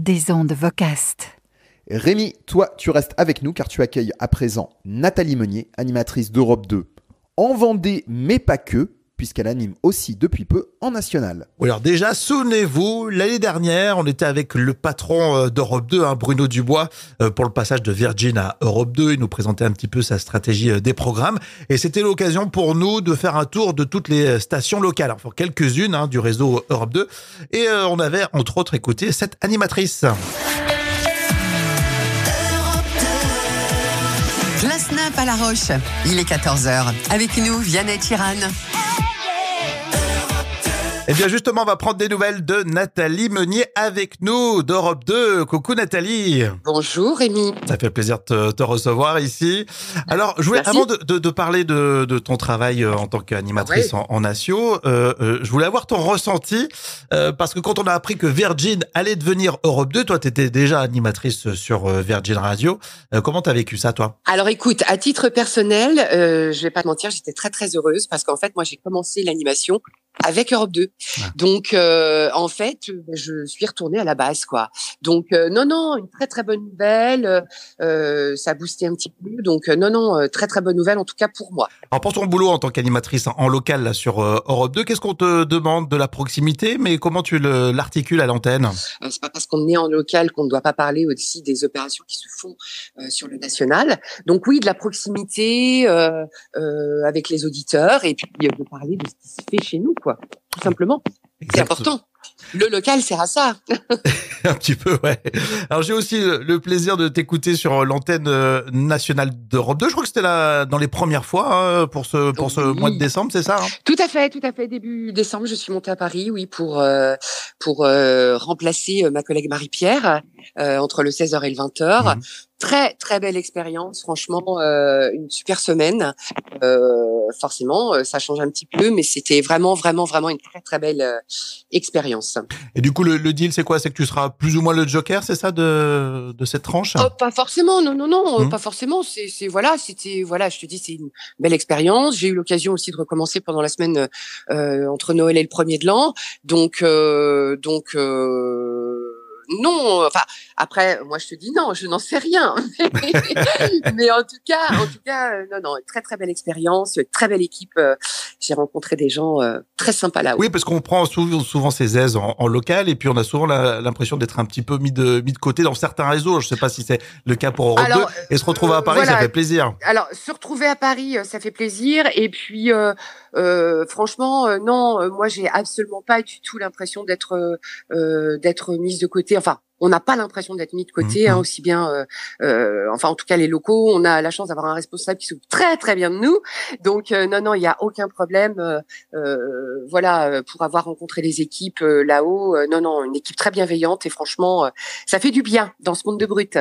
des ondes Vocast. Rémi, toi, tu restes avec nous car tu accueilles à présent Nathalie Meunier, animatrice d'Europe 2 en Vendée, mais pas que, puisqu'elle anime aussi depuis peu en national. Oui, alors déjà, souvenez-vous, l'année dernière, on était avec le patron d'Europe 2, Bruno Dubois, pour le passage de Virgin à Europe 2. Il nous présentait un petit peu sa stratégie des programmes. Et c'était l'occasion pour nous de faire un tour de toutes les stations locales, enfin quelques-unes du réseau Europe 2. Et on avait, entre autres, écouté cette animatrice. Place Nimp à La Roche. Il est 14h. Avec nous, Vianney Tiran. Eh bien justement, on va prendre des nouvelles de Nathalie Meunier avec nous d'Europe 2. Coucou Nathalie. Bonjour Rémi. Ça fait plaisir de te recevoir ici. Alors, je voulais, avant de parler de ton travail en tant qu'animatrice en Natio, je voulais avoir ton ressenti, parce que quand on a appris que Virgin allait devenir Europe 2, toi tu étais déjà animatrice sur Virgin Radio. Comment t'as vécu ça toi? Alors écoute, à titre personnel, je vais pas te mentir, j'étais très très heureuse parce qu'en fait moi j'ai commencé l'animation avec Europe 2. Donc en fait, je suis retournée à la base quoi. Donc non, une très très bonne nouvelle, ça a boosté un petit peu. Donc non, très très bonne nouvelle en tout cas pour moi. Alors pour ton boulot en tant qu'animatrice en local là sur Europe 2, qu'est-ce qu'on te demande? De la proximité, mais comment tu l'articules à l'antenne? C'est pas parce qu'on est en local qu'on ne doit pas parler aussi des opérations qui se font sur le national. Donc oui, de la proximité avec les auditeurs et puis de parler de ce qui se fait chez nous quoi. Tout simplement. C'est important. Le local sert à ça. Un petit peu, ouais. Alors, j'ai aussi le plaisir de t'écouter sur l'antenne nationale d'Europe 2. Je crois que c'était là dans les premières fois pour ce mois de décembre, c'est ça? Tout à fait. Début décembre, je suis montée à Paris, oui, pour remplacer ma collègue Marie-Pierre entre le 16h et le 20h. Très très belle expérience, franchement, une super semaine. Forcément, ça change un petit peu, mais c'était vraiment une très très belle expérience. Et du coup, le deal, c'est quoi? C'est que tu seras plus ou moins le joker, c'est ça, de cette tranche? Oh, pas forcément, non, pas forcément. C'était, je te dis, c'est une belle expérience. J'ai eu l'occasion aussi de recommencer pendant la semaine entre Noël et le 1er de l'an. Donc, non, enfin après moi je te dis non, je n'en sais rien. Mais en tout cas non, très très belle expérience, très belle équipe. J'ai rencontré des gens très sympas là-haut. Oui, parce qu'on prend souvent ses aises en local et puis on a souvent l'impression d'être un petit peu mis de côté dans certains réseaux. Je sais pas si c'est le cas pour Europe 2 et se retrouver à Paris, ça fait plaisir. Alors se retrouver à Paris, ça fait plaisir et puis franchement non, moi j'ai absolument pas du tout l'impression d'être mise de côté. Enfin, on n'a pas l'impression d'être mis de côté, aussi bien, enfin en tout cas les locaux, on a la chance d'avoir un responsable qui s'occupe très très bien de nous. Donc non, il y a aucun problème. Pour avoir rencontré les équipes là-haut, non, une équipe très bienveillante et franchement, ça fait du bien dans ce monde de brut.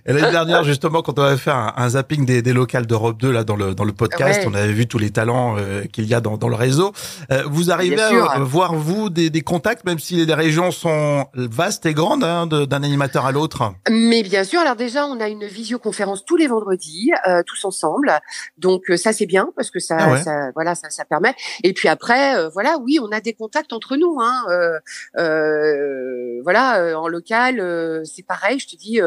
Et l'année dernière, justement, quand on avait fait un zapping des locales d'Europe 2 là dans le podcast, on avait vu tous les talents qu'il y a dans le réseau. Vous arrivez à voir vous des contacts, même si les régions sont vastes et grandes, d'un animateur à l'autre? Mais bien sûr, alors déjà, on a une visioconférence tous les vendredis, tous ensemble. Donc ça c'est bien parce que ça permet. Et puis après, oui, on a des contacts entre nous. En local, c'est pareil. Je te dis,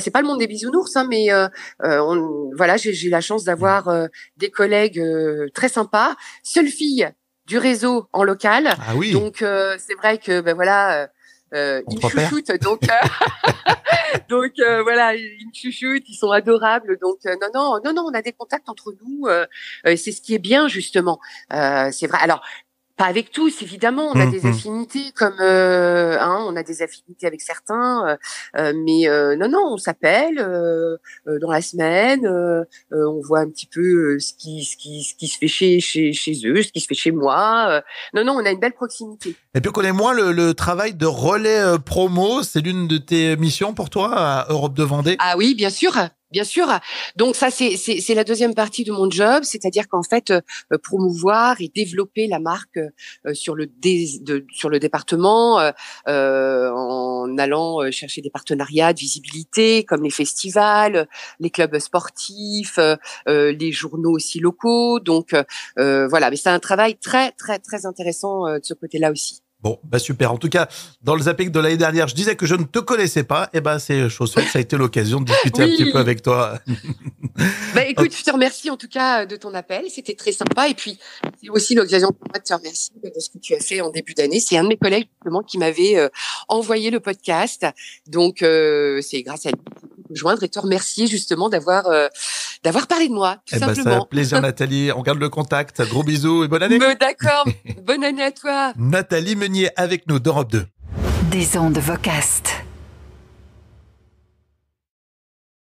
c'est pas le monde des bisounours, mais j'ai la chance d'avoir des collègues très sympas. Seule fille du réseau en local. Ah oui. Donc c'est vrai que ils me chouchoutent, donc ils me chouchoutent, ils sont adorables, donc non, on a des contacts entre nous, et c'est ce qui est bien justement. C'est vrai. Alors pas avec tous, évidemment, on a des affinités comme on a des affinités avec certains, mais non, on s'appelle dans la semaine, on voit un petit peu ce qui se fait chez eux, ce qui se fait chez moi. Non, on a une belle proximité. Et puis on connaît moins le travail de relais promo, c'est l'une de tes missions pour toi à Europe 2 Vendée? Ah oui, bien sûr. Bien sûr. Donc ça, c'est la deuxième partie de mon job, c'est-à-dire qu'en fait, promouvoir et développer la marque sur le département, en allant chercher des partenariats de visibilité, comme les festivals, les clubs sportifs, les journaux aussi locaux. Donc mais c'est un travail très très très intéressant de ce côté-là aussi. Bon, bah super. En tout cas, dans le zapping de l'année dernière, je disais que je ne te connaissais pas. Et ben, c'est chose faite. Ça a été l'occasion de discuter un petit peu avec toi. Bah, écoute, je te remercie en tout cas de ton appel. C'était très sympa. Et puis, c'est aussi l'occasion pour moi de te remercier de ce que tu as fait en début d'année. C'est un de mes collègues, justement, qui m'avait envoyé le podcast. Donc, c'est grâce à lui que je peux me joindre et te remercier, justement, d'avoir parlé de moi, tout Eh ben, simplement. ça a plaisir, Nathalie. On garde le contact. Gros bisous et bonne année. D'accord. Bonne année à toi. Nathalie Meunier avec nous d'Europe 2. Des ondes Vocast.